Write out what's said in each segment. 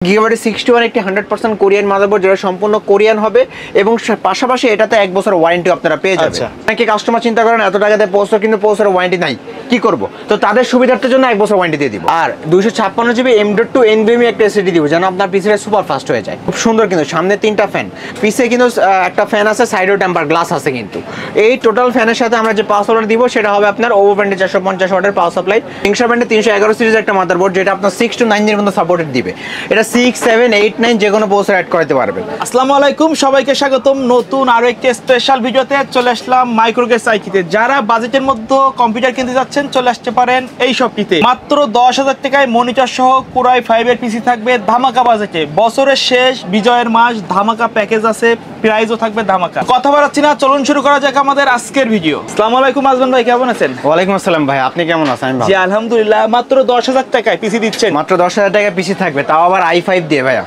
Gigabyte 61 একটি 100% Korean motherboard যেটা সম্পূর্ণ কোরিয়ান হবে এবং পাশাপাশি এটাতে 1 বছর ওয়ারেন্টি আপনারা পেয়ে যাবেন। অনেকে কাস্টমার চিন্তা করেন এত টাকা দিয়ে প্রসেসর কিন্তু প্রসেসরের ওয়ারেন্টি নাই, কি করব? তো তাদের সুবিধার্থের জন্য 1 বছর ওয়ারেন্টি দিয়ে দিব। আর 256 জিবি M.2 NVMe একটা এসএসডি দিব যেন আপনার পিসিটা সুপার ফাস্ট হয়ে যায়। খুব সুন্দর, কিন্তু সামনে 3টা ফ্যান, পিছে কিন্তু একটা ফ্যান আছে, সাইডেও টেম্পার গ্লাস আছে। কিন্তু এই টোটাল ফ্যানের সাথে আমরা যে পাওয়ার সাপ্লাই দিব সেটা হবে আপনার ওভো ব্র্যান্ডের 450 ওয়াটের পাওয়ার সাপ্লাই, কিংসা ব্র্যান্ডের 311 সিরিজের একটা মাদারবোর্ড যেটা আপনার 6 to 9 এর মধ্যে সাপোর্টেড দিবে। এটা 6, 7, 8, 9 যে কোনো প্রসেসর অ্যাড করতে পারবেন। আসসালামু আলাইকুম, সবাইকে স্বাগতম নতুন আরো একটি স্পেশাল ভিডিওতে। চলে আসলাম মাইক্রোগেস আইকিতে। যারা বাজেটের মধ্যে কম্পিউটার কিনতে যাচ্ছেন চলে আসতে পারেন এই শপটিতে। মাত্র 10,000 টাকায় মনিটর সহ কোরাই 5 এর পিসি থাকবে ধামাকা বাজেটে। বছরের শেষ বিজয়ের মাস, ধামাকা প্যাকেজ আছে, প্রাইসও থাকবে ধামাকা। কথা বাড়াচ্ছি না, চলুন শুরু করা যাক আমাদের আজকের ভিডিও। আসসালামু আলাইকুম আজমান ভাই, কেমন আছেন? ওয়ালাইকুম আসসালাম ভাই, আপনি কেমন আছেন? জি আলহামদুলিল্লাহ। মাত্র 10,000 টাকায় পিসি দিচ্ছেন? মাত্র 10,000 টাকায় পিসি থাকবে, তাও আবার i5 দিয়ে ভাইয়া।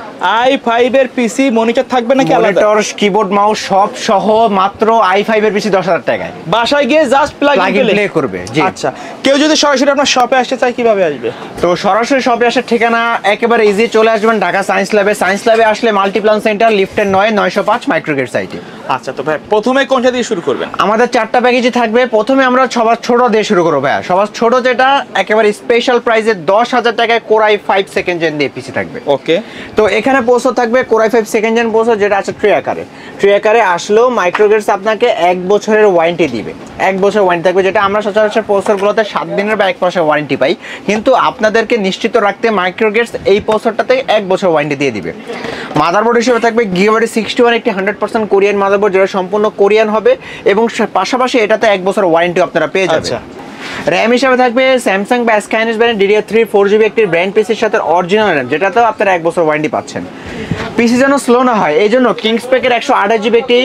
i5 এর পিসি মনিটর থাকবে নাকি আলাদা? মনিটর, কিবোর্ড, মাউস সব সহ মাত্র i5 এর পিসি 10,000 টাকায়। বাসায় গিয়ে জাস্ট প্লাগ ইন প্লে করবে। জি আচ্ছা, কেউ যদি সরাসরি আপনার শপে আসতে চায় কিভাবে আসবে? তো সরাসরি শপে আসার ঠিকানা একেবারে ইজি, চলে আসবেন ঢাকা সায়েন্স ল্যাবে। সায়েন্স ল্যাবে আসলে মাল্টিপ্লান সেন্টার, লিফটের 905 মাইক্রোগেট সাইটে। আচ্ছা, তো ভাই প্রথমে কোনটা দিয়ে শুরু করবেন? আমাদের 4টা প্যাকেজই থাকবে। প্রথমে আমরা সবার ছোট দিয়ে শুরু করবো ভাইয়া। সবার ছোট যেটা একেবারে স্পেশাল প্রাইসে 10,000 টাকায় কোরাই 5 সেকেন্ড জেন দিয়ে পিসি থাকবে। ওকে, তো এখানে প্রসেসর থাকবে কোরাই 5 সেকেন্ড জেন প্রসেসর, যেটা আছে ট্রে আকারে। ট্রে আকারে আসলেও মাইক্রোগেটস আপনাকে 1 বছরের ওয়ারেন্টি দিবে। 1 বছর ওয়ারেন্টি থাকবে, যেটা আমরা সচরাচর প্রসেসরগুলোতে 7 দিনের বা 1 মাসের ওয়ারেন্টি পাই। কিন্তু আপনাদেরকে নিশ্চিত রাখতে মাইক্রোগেটস এই প্রসেসরটাতে 1 বছর ওয়ারেন্টি দিয়ে দিবে। মাদারবোর্ড হিসেবে থাকবে গিগাবাইট 61 একটি 100% কোরিয়ান মাদারবোর্ড যেটা সম্পূর্ণ কোরিয়ান হবে এবং পাশাপাশি এটাতে 1 বছর ওয়ারেন্টি আপনারা পেয়ে যাবেন। র্যাম হিসাবে থাকবে স্যামসাং বা স্কাইনেস ব্র্যান্ড DDR3 4GB একটি ব্র্যান্ড পিসির সাথে অরিজিনাল র্যাম, যেটাতেও আপনারা 1 বছর ওয়ারেন্টি পাচ্ছেন। পিসি যেন স্লো না হয় এই জন্য কিংসপেকের 128GB একটি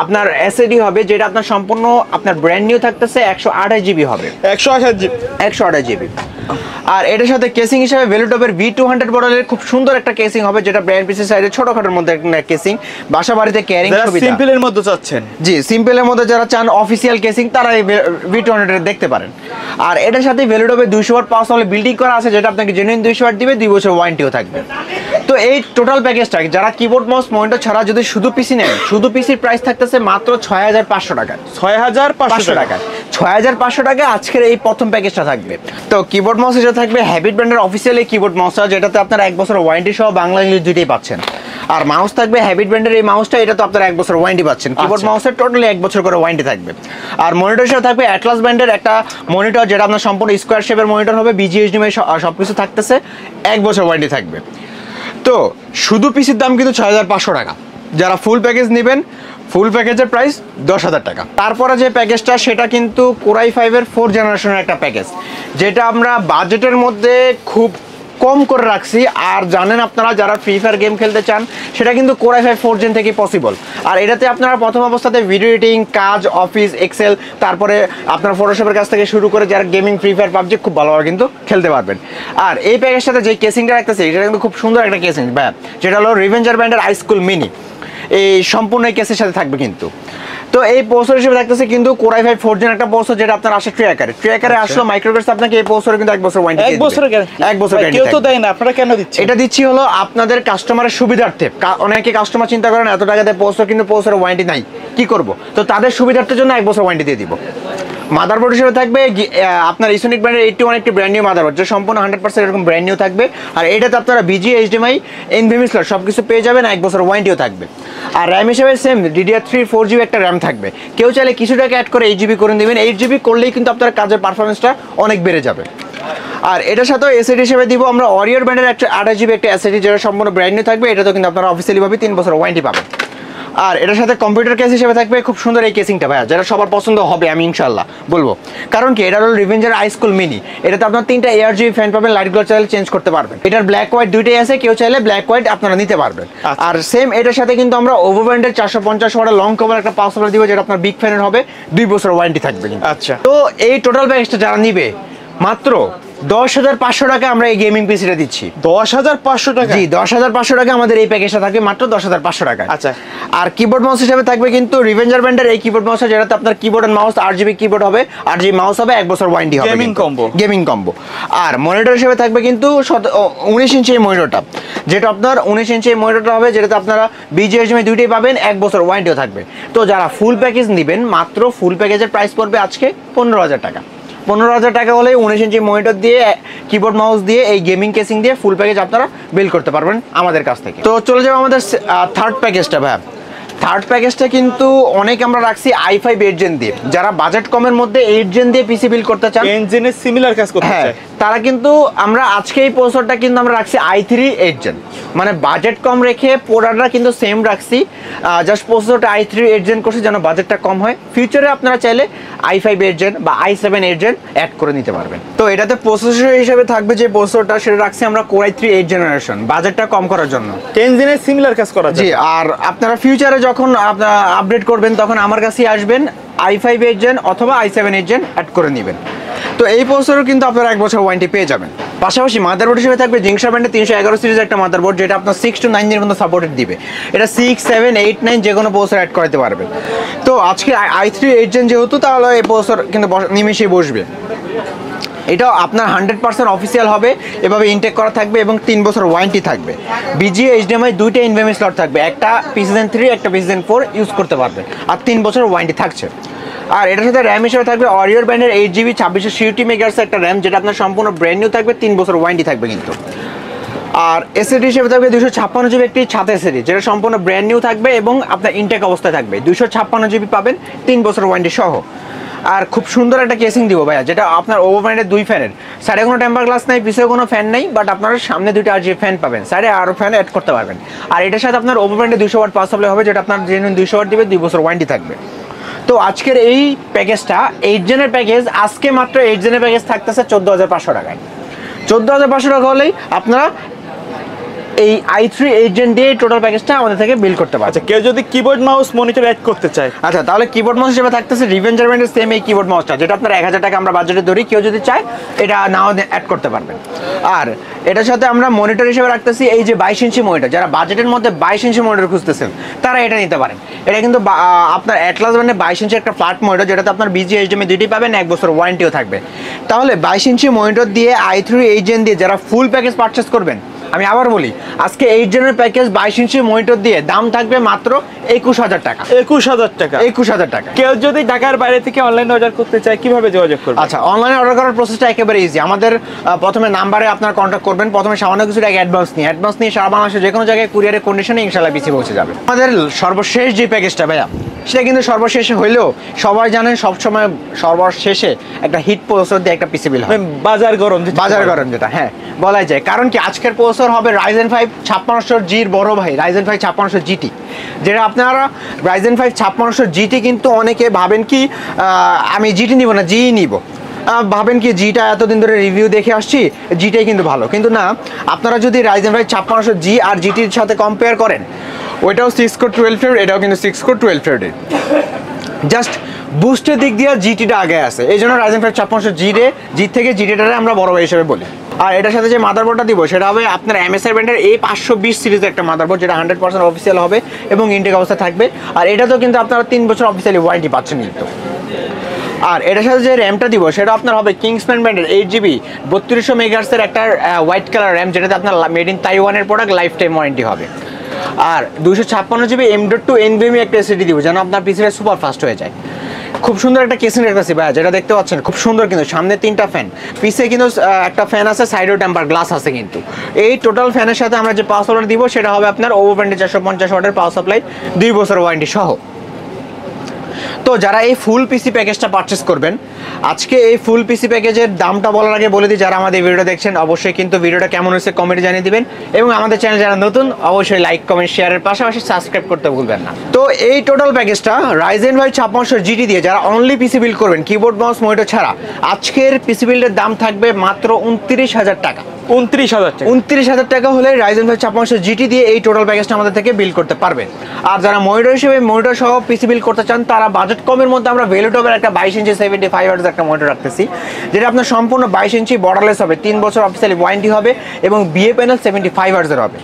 আপনার এসএসডি হবে, যেটা আপনার সম্পূর্ণ আপনার ব্র্যান্ড নিউ থাকতেছে। 128GB হবে, 128GB। আর এটার সাথে কেসিং হিসাবে ভেলুটপের V200 মডেলের খুব সুন্দর একটা কেসিং হবে, যেটা ব্র্যান্ড পিসি সাইজে ছোটখাটোর মধ্যে একটা কেসিং, বাসা বাড়িতে ক্যারিং সুবিধা। সিম্পলের মধ্যে চাচ্ছেন? জি, সিম্পলের মধ্যে যারা চান অফিসিয়াল কেসিং তারা এই V200 দেখতে পারেন। আর এটার সাথে ভেলুটপে 200 ওয়াট পাওয়ার সাপ্লাই বিল্ডিং করা আছে, যেটা আপনাকে জেনুইন 200 ওয়াট দিবে, 2 বছর ওয়ারেন্টিও থাকবে। তো এই টোটাল প্যাকেজটা যারা কিবোর্ড মাউস মনিটর ছাড়া যদি শুধু পিসি নেন, শুধু পিসির প্রাইস থাকতেছে মাত্র 6,500 টাকায়। 6,500 টাকায় 6,500 টাকায় আজকের এই প্রথম প্যাকেজটা থাকবে। তো কিবোর্ড মাউস হিসেবে থাকবে হ্যাবিট ব্র্যান্ডের অফিসিয়াল এই কিবোর্ড মাউসটা, যেটাতে আপনারা 1 বছর ওয়ারেন্টি সহ বাংলা ইংলিশ দুইটাই পাচ্ছেন। আর মাউস থাকবে হ্যাবিট ব্র্যান্ডের এই মাউসটা, এটা তো আপনারা 1 বছর ওয়ারেন্টি পাচ্ছেন। কিবোর্ড মাউসের টোটালি 1 বছর করে ওয়ারেন্টি থাকবে। আর মনিটর হিসেবে থাকবে অ্যাটলাস ব্র্যান্ডের একটা মনিটর, যেটা আপনার সম্পূর্ণ স্কোয়ার শেপের মনিটর হবে, BGHDMI সবকিছু থাকতেছে, 1 বছর ওয়ারেন্টি থাকবে। তো শুধু পিসির দাম কিন্তু 6,500 টাকা। যারা ফুল প্যাকেজ নেবেন, ফুল প্যাকেজের প্রাইস 10,000 টাকা। তারপরে যে প্যাকেজটা সেটা কিন্তু কোরাই 5 এর 4 জেনারেশনের একটা প্যাকেজ, যেটা আমরা বাজেটের মধ্যে খুব কম করে রাখছি। আর জানেন আপনারা যারা ফ্রি ফায়ার গেম খেলতে চান, সেটা কিন্তু কোরাই 5 4 জেন থেকে পসিবল। আর এটাতে আপনারা প্রথম অবস্থাতে ভিডিও এডিটিং কাজ, অফিস, এক্সেল, তারপরে আপনার ফটোশপের কাছ থেকে শুরু করে যারা গেমিং ফ্রি ফায়ার পাবজি খুব ভালোভাবে কিন্তু খেলতে পারবেন। আর এই প্যাকেজের সাথে যে কেসিংটা রাখতেছে এটা কিন্তু খুব সুন্দর একটা কেসিং ভাই, যেটা হলো রিভেঞ্জার ব্র্যান্ডের হাইস্কুল মিনি। এই সম্পূর্ণ এই কেসের সাথে থাকবে কিন্তু। তো এই প্রসেসর হিসেবে থাকতেছে কিন্তু কোরাই 5 4 জেন একটা প্রসেসর, যেটা আপনার আসে ট্রে আকারে। ট্রে আকারে আসলে মাইক্রোগেটস আপনাকে এই প্রসেসরে কিন্তু 1 বছর ওয়ারেন্টি 1 বছর গ্যারান্টি। 1 বছর গ্যারান্টি কেউ তো দেয় না, আপনারা কেন দিচ্ছেন? এটা দিচ্ছি হলো আপনাদের কাস্টমারের সুবিধার্থে। অনেকে কাস্টমার চিন্তা করেন এত টাকা দিয়ে প্রসেসর কিন্তু প্রসেসরের ওয়ারেন্টি নাই, কি করব? তো তাদের সুবিধার্থের জন্য 1 বছর ওয়ারেন্টি দিয়ে দিব। মাদারবোর্ড হিসেবে থাকবে আপনার ইসোনিক ব্র্যান্ডের 81 একটি ব্র্যান্ড নিউ মাদারবোর্ড, যে সম্পূর্ণ 100% এরকম ব্র্যান্ড নিউ থাকবে। আর এটাতে আপনারা BGHDMI NVMe স্লট সব কিছু পেয়ে যাবেন, 1 বছর ওয়ারেন্টিও থাকবে। আর র্যাম হিসেবে সেম DDR3 4GB একটা র্যাম থাকবে। কেউ চাইলে কিছু টাকা অ্যাড করে 8GB করে দেবেন। 8GB করলেই কিন্তু আপনার কাজের পারফরমেন্সটা অনেক বেড়ে যাবে। আর এটার সাথে এসএসডি হিসেবে দিব আমরা ওরিয়র ব্র্যান্ডের একটা 28GB একটা এসএসডি, যেটা সম্পূর্ণ ব্র্যান্ড নিউ থাকবে। এটাতেও কিন্তু আপনারা অফিসিয়ালি ভাবে 3 বছর ওয়ারেন্টি পাবেন। আর এটার সাথে কম্পিউটার কেস হিসেবে থাকবে খুব সুন্দর এই কেসিংটা ভাইয়া, যেটা সবার পছন্দ হবে আমি ইনশাল্লাহ বলবো। কারণ কি, এটা হলো রিভেঞ্জার হাইস্কুল মিনি। এটাতে আপনার 3টা ARGB ফ্যান পাবেন, লাইটগুলো চাইলে চেঞ্জ করতে পারবেন। এটার ব্ল্যাক হোয়াইট দুইটাই আছে, কেউ চাইলে ব্ল্যাক হোয়াইট আপনারা নিতে পারবেন। আর সেম এটার সাথে কিন্তু আমরা ওভো ব্র্যান্ডের 450 ওয়াটের লং কভার একটা পাওয়ার সাপ্লাই দিব, যেটা আপনার বিগ ফ্যানের হবে, 2 বছর ওয়ারেন্টি থাকবে। আচ্ছা, তো এই টোটাল প্যাকেজটা যারা নিবে মাত্র 10,500 টাকা আমরা এই গেমিং পিসিটা দিচ্ছি। 10,500 টাকা? জি, 10,500 টাকা আমাদের এই প্যাকেজটা থাকবে মাত্র 10,500 টাকা। আচ্ছা। আর কিবোর্ড মাউস হিসেবে থাকবে কিন্তু রিভেঞ্জার ব্র্যান্ডের এই কিবোর্ড মাউস, যেটাতে আপনার keyboard and mouse RGB keyboard হবে, RGB মাউস হবে, 1 বছর ওয়ারেন্টি হবে, গেমিং কম্বো। Gaming combo. আর মনিটর হিসেবে থাকবে কিন্তু 19 ইঞ্চি এই মনিটরটা, যেটা আপনার 19 ইঞ্চি এই মনিটরটা হবে, যেটাতে আপনারা BGA দুইটাই পাবেন, 1 বছর ওয়ারেন্টিও থাকবে। তো যারা ফুল প্যাকেজ নেবেন, মাত্র ফুল প্যাকেজের প্রাইস পড়বে আজকে 15,000 টাকা। 15,000 টাকা হলে 19 ইঞ্চি মনিটর দিয়ে, কিবোর্ড মাউস দিয়ে, এই গেমিং কেসিং দিয়ে ফুল প্যাকেজ আপনারা বিল করতে পারবেন আমাদের কাছ থেকে। তো চলে যাবো আমাদের থার্ড প্যাকেজটা। ভাই থার্ড প্যাকেজটা কিন্তু অনেক আমরা রাখছি i5 8 জেন দিয়ে। যারা বাজেট কমের মধ্যে 8 জেন দিয়ে পিসি বিল করতে চান, এনজেনের সিমিলার কাজ করতে চায়, তারা কিন্তু আমরা আজকে এই প্রসেসরটা কিন্তু আমরা রাখছি i3 8 জেন, মানে বাজেট কম রেখে প্রোডাক্টটা কিন্তু সেম রাখছি, জাস্ট প্রসেসরটা i3 8 জেন করছি যেন বাজেটটা কম হয়। ফিউচারে আপনারা চাইলে i5 8 জেন বা i7 8 জেন অ্যাড করে নিতে পারবেন। তো এটাতে প্রসেসর হিসেবে থাকবে যে প্রসেসরটা, সেটা রাখছি আমরা Core i3 8 জেনারেশন, বাজেটটা কম করার জন্য। এনজেনের সিমিলার কাজ করা যায়। জি, আর আপনারা ফিউচারে যখন আপনারা আপডেট করবেন, তখন আমার কাছেই আসবেন, i5 8 জেন অথবা i7 8 জেন অ্যাড করে নেবেন। তো এই প্রসেসরও কিন্তু আপনারা 1 বছর ওয়ারেন্টি পেয়ে যাবেন। পাশাপাশি মাদারবোর্ড হিসেবে থাকবে জিংসা ব্র্যান্ডের 311 সিরিজ একটা মাদারবোর্ড, যেটা আপনার 6 to 9 দিনের মধ্যে সাপোর্টেড দিবে। এটা 6, 7, 8, 9 যে কোনো প্রসেসর অ্যাড করতে পারবেন। তো আজকে i3 8 জেন যেহেতু, তাহলে এই প্রসেসর কিন্তু নিমেষেই বসবে। এটাও আপনার 100% অফিসিয়াল হবে, এভাবে ইনটেক করা থাকবে এবং 3 বছর ওয়ারেন্টি থাকবে। BGA HDMI দুইটা NVMe স্লট থাকবে, একটা PCIe 3, একটা PCIe 4 ইউজ করতে পারবেন, আর 3 বছর ওয়ারেন্টি থাকছে। আর এটার সাথে র্যাম হিসেবে থাকবে Warrior ব্র্যান্ডের 8GB 2660 মেগাহার্টজ একটা র্যাম, যেটা আপনার সম্পূর্ণ ব্র্যান্ড নিউ থাকবে, 3 বছর ওয়ারেন্টি থাকবে কিন্তু। আর SSD হিসেবে থাকবে 256GB একটি ছাতা SSD, যেটা সম্পূর্ণ ব্র্যান্ড নিউ থাকবে এবং আপনার ইনটেক অবস্থায় থাকবে, 256GB পাবেন, 3 বছর ওয়ারেন্টি সহ। আর খুব সুন্দর একটা কেসিং দিব ভাইয়া, যেটা আপনার ওভার ব্র্যান্ডের 2 ফ্যানের, সাইডে কোনো টেম্পার গ্লাস নাই, পিছনে কোনো ফ্যান নেই, বাট আপনারা সামনে 2টা RGB ফ্যান পাবেন, সাইডে আরও ফ্যান অ্যাড করতে পারবেন। আর এটার সাথে আপনার ওভার ব্র্যান্ডে 200 ওয়াট পাওয়ার সাপ্লাই হবে, যেটা আপনার জেনুইন 200 ওয়াট দিবে, 2 বছর ওয়ারেন্টি থাকবে। তো আজকের এই প্যাকেজটা 8 জেনের প্যাকেজ, আজকে মাত্র 8 জেনের প্যাকেজ থাকতেছে 14,500 টাকায়। 14,500 টাকা হলেই আপনারা এই i3 8 জেন দিয়ে টোটাল প্যাকেজটা আমাদের থেকে বিল করতে পারবে। আচ্ছা, কেউ যদি কিবোর্ড মাউস মনিটর অ্যাড করতে চায়, আচ্ছা, তাহলে কিবোর্ড মাউস হিসেবে থাকতেছে রিভেঞ্জার ব্র্যান্ডের সেম এই কিবোর্ড মাউসটা, যেটা আপনার 1,000 টাকা আমরা বাজেটে ধরি, কেউ যদি চায় এটা নাও অ্যাড করতে পারবেন। আর এটার সাথে আমরা মনিটর হিসেবে রাখতেছি এই যে 22 ইঞ্চি মনিটর, যারা বাজেটের মধ্যে 22 ইঞ্চি মনিটর খুঁজতেছেন, তারা এটা নিতে পারেন। এটা কিন্তু আপনার অ্যাটলাস ব্র্যান্ডের 22 ইঞ্চি একটা ফ্ল্যাট মনিটর, যেটাতে আপনার BGA HDMI দুইটাই পাবেন, 1 বছর ওয়ারেন্টিও থাকবে। তাহলে 22 ইঞ্চি মনিটর দিয়ে i3 8 জেন দিয়ে যারা ফুল প্যাকেজ পারচেস করবেন, আমি আবার বলি, আজকে 8 জেনের প্যাকেজ 22 ইঞ্চি মনিটর দিয়ে দাম থাকবে মাত্র 21,000 টাকা। 21,000 টাকা? 21,000 টাকা। কেউ যদি ঢাকার বাইরে থেকে অনলাইনে অর্ডার করতে চায়, কিভাবে যোগাযোগ করবে? আচ্ছা, অনলাইনে অর্ডার করার প্রসেসটা একেবারে ইজি। আমাদের প্রথমে নাম্বারে আপনার কন্ট্যাক্ট করবেন, প্রথমে সামান্য কিছু টাকা অ্যাডভান্স নিয়ে সারা বাংলাদেশে যে কোনো জায়গায় কুরিয়ারের কন্ডিশনে ইনশাআল্লাহ পিসি পৌঁছে যাবে। আমাদের সর্বশেষ যে প্যাকেজটা ভাইয়া, সেটা কিন্তু সর্বশেষে হইলেও সবাই জানেন সবসময় সর্বশেষে একটা হিট প্রসেসর দিয়ে একটা পিসি বিল হয়, বাজার গরম যেটা হ্যাঁ বলাই যায়। কারণ কি, আজকের প্রসেসর হবে Ryzen 5 5600G-র বড় ভাই, Ryzen 5 5600GT, যেটা আপনারা Ryzen 5 5600GT কিন্তু অনেকে ভাবেন কি আমি GT নিব না, জি নিব, ভাবেন কি জিটা এতদিন ধরে রিভিউ দেখে আসছি, জিটাই কিন্তু ভালো। কিন্তু না, আপনারা যদি Ryzen 5 5600G আর GTর সাথে কম্পেয়ার করেন, ওইটাও 6 কোর 12 থ্রেড, এটাও কিন্তু 6 কোর 12 থ্রেডের, জাস্ট বুস্টের দিক দিয়ে জিটিটা আগে আছে, এই জন্য Ryzen 5 5600G থেকে জিটিটারে আমরা বড় ভাই হিসেবে বলি। আর এটার সাথে যে মাদারবোর্ডটা দিব, সেটা হবে আপনার MSI ব্র্যান্ডের A520 সিরিজের একটা মাদারবোর্ড, যেটা 100% অফিসিয়াল হবে এবং ইনটেক অবস্থা থাকবে। আর এটাতেও কিন্তু আপনারা 3 বছর অফিসিয়ালি ওয়ারেন্টি পাচ্ছেন কিন্তু। আর এটার সাথে যে র্যামটা দিব, সেটা আপনার হবে কিংসম্যান ব্র্যান্ডের 8GB 3200 মেগাহার্টজের একটা হোয়াইট কালার র্যাম, যেটাতে আপনার মেড ইন তাইওয়ানের প্রোডাক্ট, লাইফ টাইম ওয়ারেন্টি হবে। আর 256GB M.2 NVMe একটা SSD দিব, যেন আপনার পিসিটা সুপার ফাস্ট হয়ে যায়। খুব সুন্দর একটা কেসিং রাখতেছি ভাইয়া, যেটা দেখতে পাচ্ছেন খুব সুন্দর, কিন্তু সামনে 3টা ফ্যান, পিছে কিন্তু একটা ফ্যান আছে, সাইডেও টেম্পার গ্লাস আছে কিন্তু। এই টোটাল ফ্যানের সাথে আমরা যে পাওয়ার সাপ্লাই দিব, সেটা হবে আপনার ওভার ব্র্যান্ডের 450 ওয়াটের পাওয়ার সাপ্লাই, 2 বছর ওয়ারেন্টি সহ। তো যারা এই ফুল পিসি প্যাকেজটা পারচেস করবেন, আজকে এই ফুল পিসি প্যাকেজের দামটা বলার আগে বলে দিই, যারা আমাদের ভিডিওটা দেখছেন অবশ্যই কিন্তু ভিডিওটা কেমন হয়েছে কমেন্টে জানিয়ে দিবেন, এবং আমাদের চ্যানেল যারা নতুন অবশ্যই লাইক কমেন্ট শেয়ারের পাশাপাশি সাবস্ক্রাইব করতে ভুলবেন না। তো এই টোটাল প্যাকেজটা Ryzen 5 5600GT দিয়ে যারা অনলি পিসি বিল্ড করবেন, কিবোর্ড মাউস মনিটর ছাড়া, আজকের পিসি বিল্ডের দাম থাকবে মাত্র 29,000 টাকা। 29,000 টাকা। 29,000 টাকা হলে Ryzen 5 5600 GT দিয়ে এই টোটাল প্যাকেজটা আমাদের থেকে বিল করতে পারবেন। আর যারা মনিটর হিসেবে মনিটর সহ পিসি বিল করতে চান তারা বাজেট কমের মধ্যে আমরা ভেলোটপের একটা 22 ইঞ্চি 75 Hz একটা মনিটর রাখতেছি, যেটা আপনার সম্পূর্ণ 22 ইঞ্চি বর্ডারলেস হবে, 3 বছর অফিসিয়ালি ওয়ারেন্টি হবে এবং বিএ প্যানেল 75 Hz এর হবে।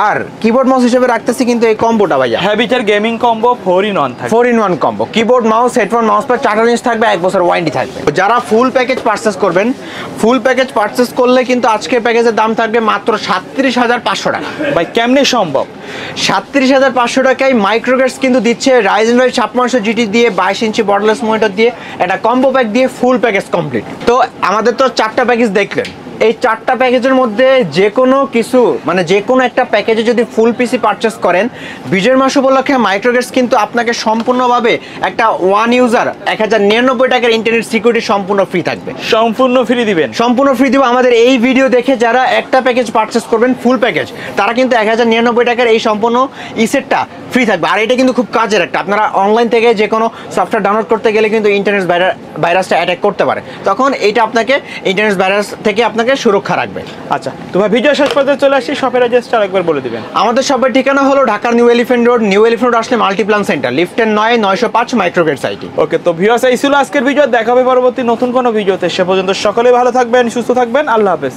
আর কিবোর্ড মাউস হিসেবে রাখতেছি কিন্তু এই কম্বোটা ভাইয়া, হ্যাবিটের গেমিং কম্বো 4-in-1 থাকে। 4-in-1 combo, keyboard mouse headphone mouse pad 4 inch থাকবে, 1 বছর ওয়ারেন্টি থাকবে। যারা ফুল প্যাকেজ পারচেজ করবেন, ফুল প্যাকেজ পারচেজ করলে কিন্তু আজকের প্যাকেজের দাম থাকবে মাত্র 37,500 টাকা। ভাই কেমনে সম্ভব? 37,500 টাকায় মাইক্রোগেটস কিন্তু দিচ্ছে Ryzen 5 5600 GT দিয়ে 22 ইঞ্চি বর্ডারলেস মনিটর দিয়ে একটা কম্বো প্যাক দিয়ে ফুল প্যাকেজ কমপ্লিট। তো আমাদের তো 4টা প্যাকেজ দেখলেন, এই 4টা প্যাকেজের মধ্যে যে কোনো কিছু মানে যে কোনো একটা প্যাকেজে যদি ফুল পিসি পারচেস করেন, বিজয়ের মাস উপলক্ষে মাইক্রোগেটস কিন্তু আপনাকে সম্পূর্ণভাবে একটা ওয়ান ইউজার 1099 টাকার ইন্টারনেট সিকিউরিটি সম্পূর্ণ ফ্রি থাকবে। সম্পূর্ণ ফ্রি দিবেন? সম্পূর্ণ ফ্রি দিব। আমাদের এই ভিডিও দেখে যারা একটা প্যাকেজ পারচেস করবেন ফুল প্যাকেজ, তারা কিন্তু 1099 টাকার এই সম্পূর্ণ ইসেটটা ফ্রি থাকবে। আর এটা কিন্তু খুব কাজের একটা, আপনারা অনলাইন থেকে যে কোনো সফটওয়্যার ডাউনলোড করতে গেলে কিন্তু ইন্টারনেট ভাইরাসটা অ্যাটাক করতে পারে, তখন এটা আপনাকে ইন্টারনেট ভাইরাস থেকে আপনাকে সুরক্ষা রাখবে। আচ্ছা, তোমার ভিডিও শেষ পর্যন্ত চলে আসি, শপের অ্যাড্রেসটা আরেকবার বলে দিবেন। আমাদের শপের ঠিকানা হলো ঢাকার new elephant road. New elephant road আসলে মাল্টিপ্লান সেন্টার, লিফটের 9-905 মাইক্রোগেটস আইটি। ওকে, তো ভিউয়ার্স এই ছিল আজকের ভিডিও, দেখা হবে পরবর্তী নতুন কোনো ভিডিওতে। সে পর্যন্ত সকলে ভালো থাকবেন, সুস্থ থাকবেন, আল্লাহ হাফেজ।